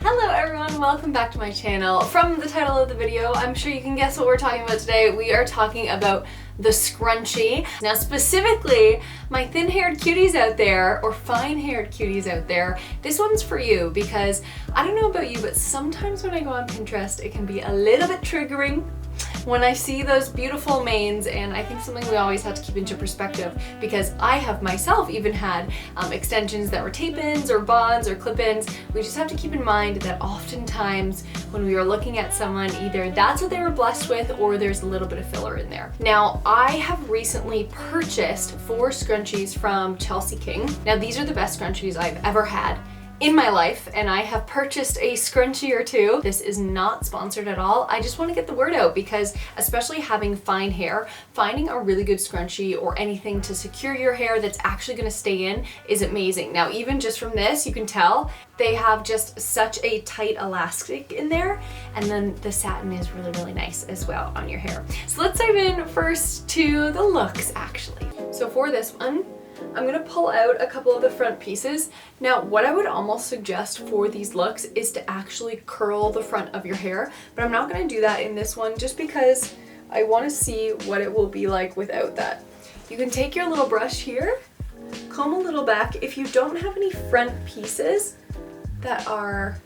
Hello everyone, welcome back to my channel. From the title of the video, I'm sure you can guess what we're talking about today. We are talking about the scrunchie. Now specifically, my thin-haired cuties out there, or fine-haired cuties out there, this one's for you because I don't know about you, but sometimes when I go on Pinterest, it can be a little bit triggering when I see those beautiful manes, and I think something we always have to keep into perspective because I have myself even had extensions that were tape-ins or bonds or clip-ins. We just have to keep in mind that oftentimes when we are looking at someone, either that's what they were blessed with or there's a little bit of filler in there. Now, I have recently purchased 4 scrunchies from Chelsea King. Now, these are the best scrunchies I've ever had in my life, and I have purchased a scrunchie or two. This is not sponsored at all. I just want to get the word out because especially having fine hair, finding a really good scrunchie or anything to secure your hair that's actually going to stay in is amazing. Now, even just from this, you can tell they have just such a tight elastic in there, and then the satin is really, really nice as well on your hair. So let's dive in first to the looks actually. So for this one, I'm gonna pull out a couple of the front pieces. Now, what I would almost suggest for these looks is to actually curl the front of your hair, but I'm not gonna do that in this one just because I wanna see what it will be like without that. You can take your little brush here, comb a little back. If you don't have any front pieces that are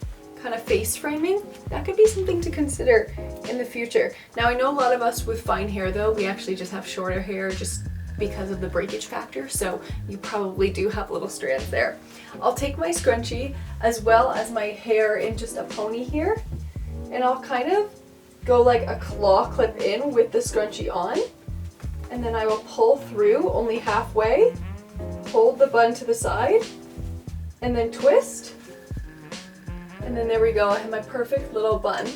kind of face framing, that could be something to consider in the future. Now, I know a lot of us with fine hair though, we actually just have shorter hair just because of the breakage factor, so you probably do have little strands there. I'll take my scrunchie as well as my hair in just a pony here, and I'll kind of go like a claw clip in with the scrunchie on, and then I will pull through only halfway, hold the bun to the side, and then twist, and then there we go. I have my perfect little bun.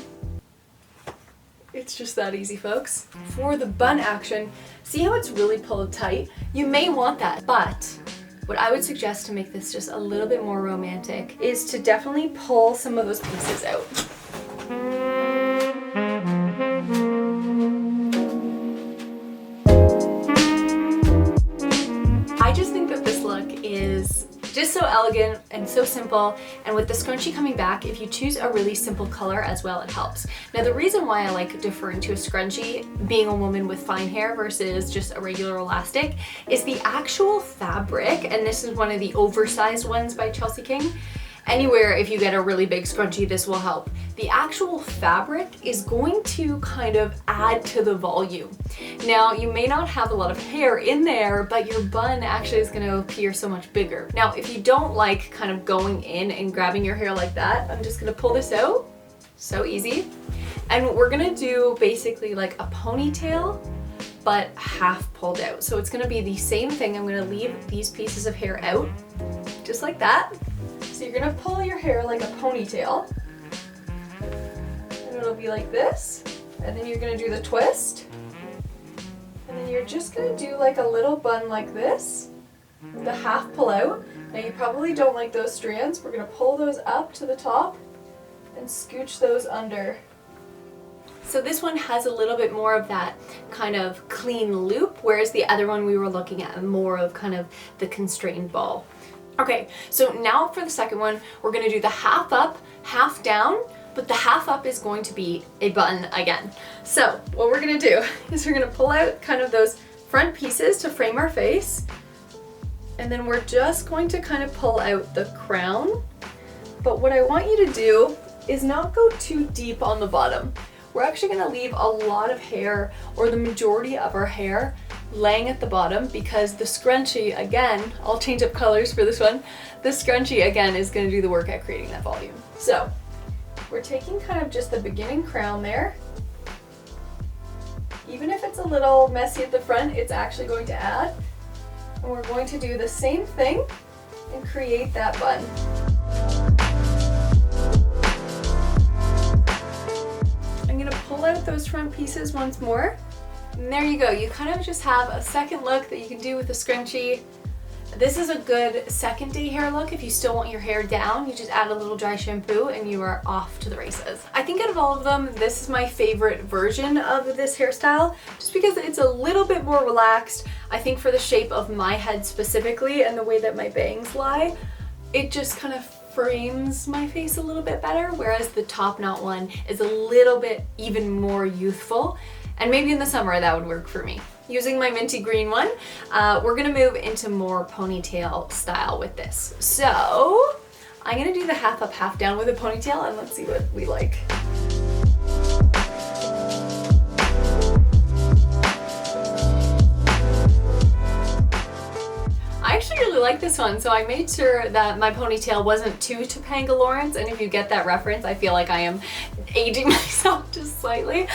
It's just that easy, folks. For the bun action, see how it's really pulled tight? You may want that, but what I would suggest to make this just a little bit more romantic is to definitely pull some of those pieces out. I just think that this look is just so elegant and so simple, and with the scrunchie coming back, if you choose a really simple color as well, it helps. Now, the reason why I like deferring to a scrunchie, being a woman with fine hair versus just a regular elastic, is the actual fabric, and this is one of the oversized ones by Chelsea King. Anywhere, if you get a really big scrunchie, this will help. The actual fabric is going to kind of add to the volume. Now, you may not have a lot of hair in there, but your bun actually is going to appear so much bigger. Now, if you don't like kind of going in and grabbing your hair like that, I'm just going to pull this out. So easy. And we're going to do basically like a ponytail, but half pulled out. So it's going to be the same thing. I'm going to leave these pieces of hair out, just like that. So you're gonna pull your hair like a ponytail, and it'll be like this, and then you're gonna do the twist, and then you're just gonna do like a little bun like this, the half pull out. Now you probably don't like those strands. We're gonna pull those up to the top and scooch those under. So this one has a little bit more of that kind of clean loop, whereas the other one we were looking at more of kind of the constrained ball. Okay, so now for the second one, we're gonna do the half up, half down, but the half up is going to be a bun again. So what we're gonna do is we're gonna pull out kind of those front pieces to frame our face, and then we're just going to kind of pull out the crown. But what I want you to do is not go too deep on the bottom. We're actually gonna leave a lot of hair, or the majority of our hair, laying at the bottom because the scrunchie, again, I'll change up colors for this one, the scrunchie again is going to do the work at creating that volume. So we're taking kind of just the beginning crown there. Even if it's a little messy at the front, it's actually going to add, and we're going to do the same thing and create that bun. I'm going to pull out those front pieces once more. And there you go. You kind of just have a second look that you can do with the scrunchie. This is a good second day hair look. If you still want your hair down, you just add a little dry shampoo and you are off to the races. I think out of all of them, this is my favorite version of this hairstyle, just because it's a little bit more relaxed. I think for the shape of my head specifically and the way that my bangs lie, it just kind of frames my face a little bit better, whereas the top knot one is a little bit even more youthful. And maybe in the summer that would work for me. Using my minty green one, we're gonna move into more ponytail style with this. So I'm gonna do the half up, half down with a ponytail, and let's see what we like. I actually really like this one, so I made sure that my ponytail wasn't too Topanga Lawrence, and if you get that reference, I feel like I am aging myself just slightly.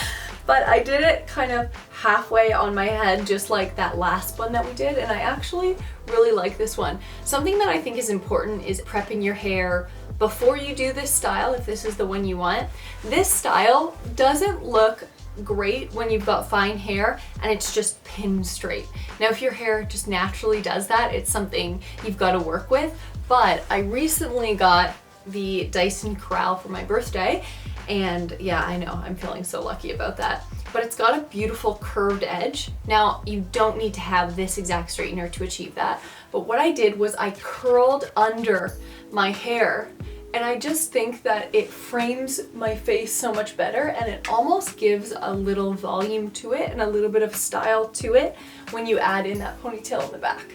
But I did it kind of halfway on my head, just like that last one that we did, and I actually really like this one. Something that I think is important is prepping your hair before you do this style, if this is the one you want. This style doesn't look great when you've got fine hair and it's just pinned straight. Now if your hair just naturally does that, it's something you've got to work with, but I recently got the Dyson Corral for my birthday, and yeah, I know, I'm feeling so lucky about that. But it's got a beautiful curved edge. Now, you don't need to have this exact straightener to achieve that, but what I did was I curled under my hair, and I just think that it frames my face so much better, and it almost gives a little volume to it and a little bit of style to it when you add in that ponytail in the back.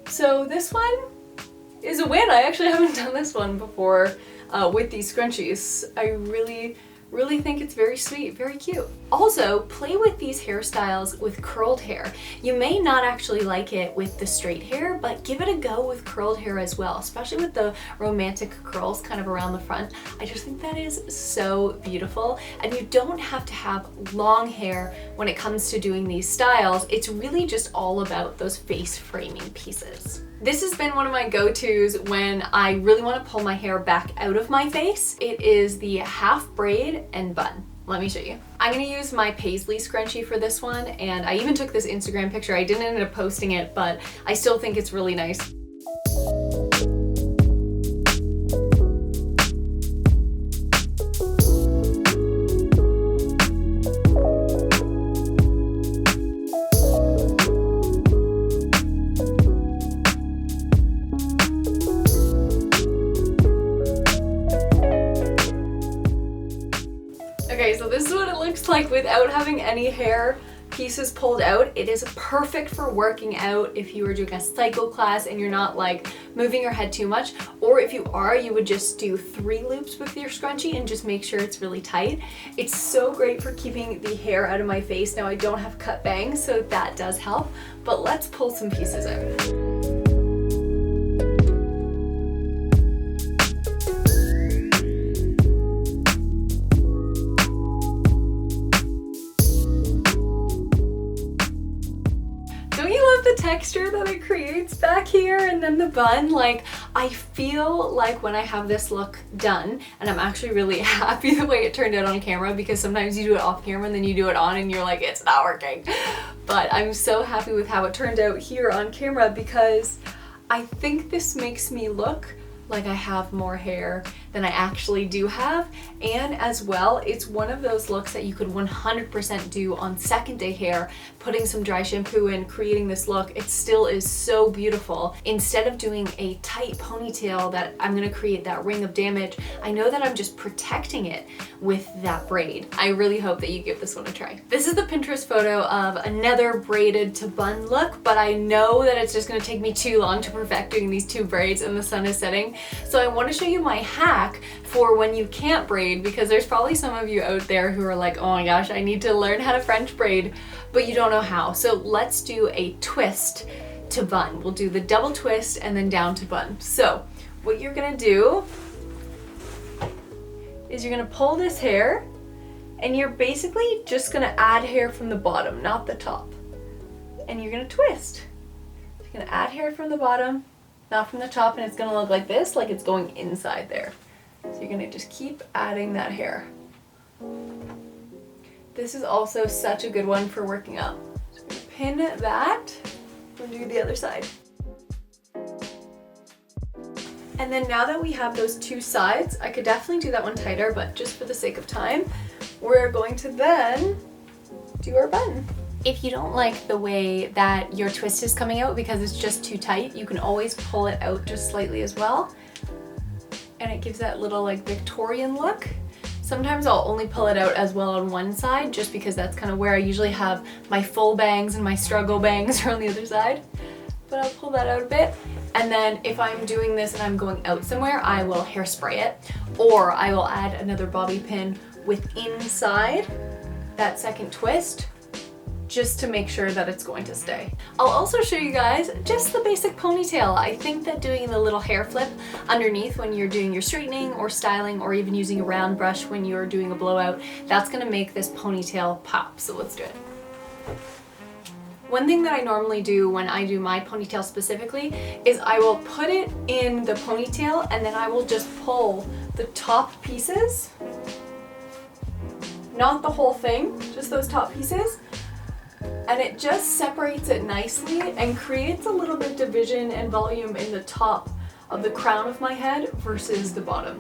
So this one is a win. I actually haven't done this one before with these scrunchies. I really think it's very sweet, very cute. Also, play with these hairstyles with curled hair. You may not actually like it with the straight hair, but give it a go with curled hair as well, especially with the romantic curls kind of around the front. I just think that is so beautiful, and you don't have to have long hair when it comes to doing these styles. It's really just all about those face framing pieces. This has been one of my go-tos when I really want to pull my hair back out of my face. It is the half braid and bun. Let me show you. I'm gonna use my paisley scrunchie for this one, and I even took this Instagram picture. I didn't end up posting it, but I still think it's really nice. Okay, so this is what it looks like without having any hair pieces pulled out. It is perfect for working out if you are doing a cycle class and you're not like moving your head too much, or if you are, you would just do 3 loops with your scrunchie and just make sure it's really tight. It's so great for keeping the hair out of my face. Now I don't have cut bangs, so that does help, but let's pull some pieces out. The texture that it creates back here, and then the bun, like I feel like when I have this look done, and I'm actually really happy the way it turned out on camera, because sometimes you do it off camera and then you do it on and you're like, it's not working. But I'm so happy with how it turned out here on camera, because I think this makes me look like I have more hair than I actually do have, and as well, it's one of those looks that you could 100% do on second day hair, putting some dry shampoo in, creating this look. It still is so beautiful. Instead of doing a tight ponytail that I'm gonna create that ring of damage, I know that I'm just protecting it with that braid. I really hope that you give this one a try. This is the Pinterest photo of another braided to bun look, but I know that it's just gonna take me too long to perfect doing these 2 braids and the sun is setting. So I wanna show you my hack for when you can't braid, because there's probably some of you out there who are like, oh my gosh, I need to learn how to French braid, but you don't know how. So let's do a twist to bun. We'll do the double twist and then down to bun. So what you're gonna do is you're gonna pull this hair, and you're basically just gonna add hair from the bottom, not the top. And you're gonna twist. You're gonna add hair from the bottom, not from the top, and it's gonna look like this, like it's going inside there. So you're gonna just keep adding that hair. This is also such a good one for working up. So pin that, and do the other side. And then now that we have those 2 sides, I could definitely do that one tighter, but just for the sake of time, we're going to then do our bun. If you don't like the way that your twist is coming out because it's just too tight, you can always pull it out just slightly as well. and it gives that little like Victorian look. Sometimes I'll only pull it out as well on one side just because that's kind of where I usually have my full bangs and my struggle bangs are on the other side. But I'll pull that out a bit. And then if I'm doing this and I'm going out somewhere, I will hairspray it, or I will add another bobby pin with inside that second twist just to make sure that it's going to stay. I'll also show you guys just the basic ponytail. I think that doing the little hair flip underneath when you're doing your straightening or styling, or even using a round brush when you're doing a blowout, that's gonna make this ponytail pop. So let's do it. One thing that I normally do when I do my ponytail specifically is I will put it in the ponytail and then I will just pull the top pieces, not the whole thing, just those top pieces, and it just separates it nicely and creates a little bit of division and volume in the top of the crown of my head versus the bottom.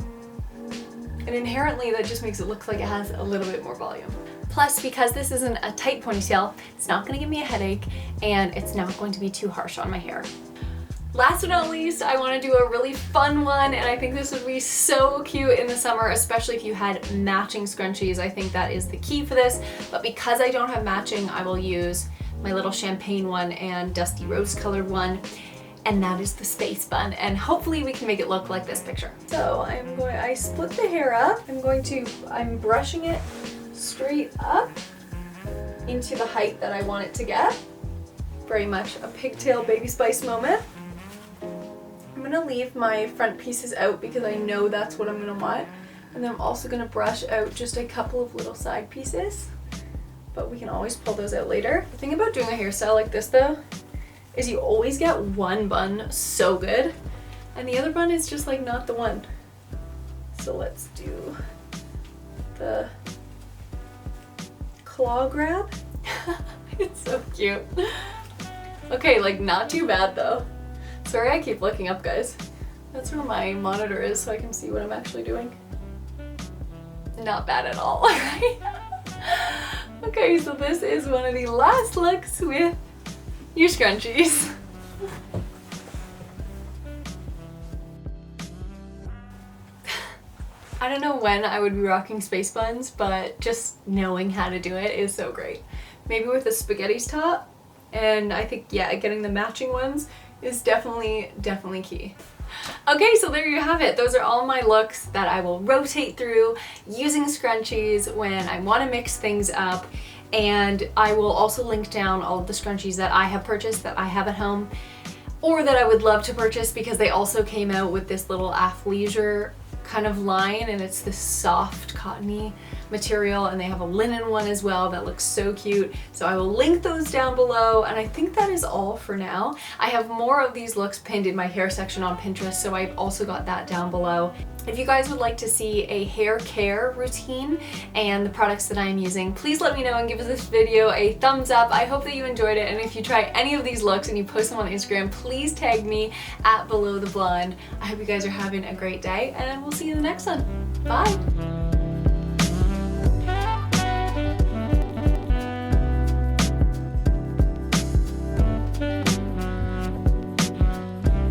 And inherently that just makes it look like it has a little bit more volume. Plus, because this isn't a tight ponytail, it's not gonna give me a headache and it's not going to be too harsh on my hair. Last but not least, I wanna do a really fun one, and I think this would be so cute in the summer, especially if you had matching scrunchies. I think that is the key for this, but because I don't have matching, I will use my little champagne one and dusty rose colored one, and that is the space bun, and hopefully we can make it look like this picture. So I split the hair up. I'm brushing it straight up into the height that I want it to get. Very much a pigtail Baby Spice moment. I'm gonna leave my front pieces out because I know that's what I'm gonna want. And then I'm also gonna brush out just a couple of little side pieces, but we can always pull those out later. The thing about doing a hairstyle like this though, is you always get one bun so good, and the other bun is just like not the one. So let's do the claw grab. It's so cute. Okay, like not too bad though. Sorry I keep looking up, guys. That's where my monitor is so I can see what I'm actually doing. Not bad at all, right? Okay, so this is one of the last looks with your scrunchies. I don't know when I would be rocking space buns, but just knowing how to do it is so great. Maybe with a spaghetti's top, and I think, yeah, getting the matching ones is definitely key. Okay, so there you have it. Those are all my looks that I will rotate through using scrunchies when I want to mix things up. And I will also link down all of the scrunchies that I have purchased, that I have at home, or that I would love to purchase, because they also came out with this little athleisure kind of line, and it's this soft cottony material, and they have a linen one as well that looks so cute. So I will link those down below, and I think that is all for now. I have more of these looks pinned in my hair section on Pinterest, so I've also got that down below. If you guys would like to see a hair care routine and the products that I'm using, please let me know and give this video a thumbs up. I hope that you enjoyed it, and if you try any of these looks and you post them on Instagram, please tag me at @BelowTheBlonde. I hope you guys are having a great day, and we'll see you in the next one. Bye!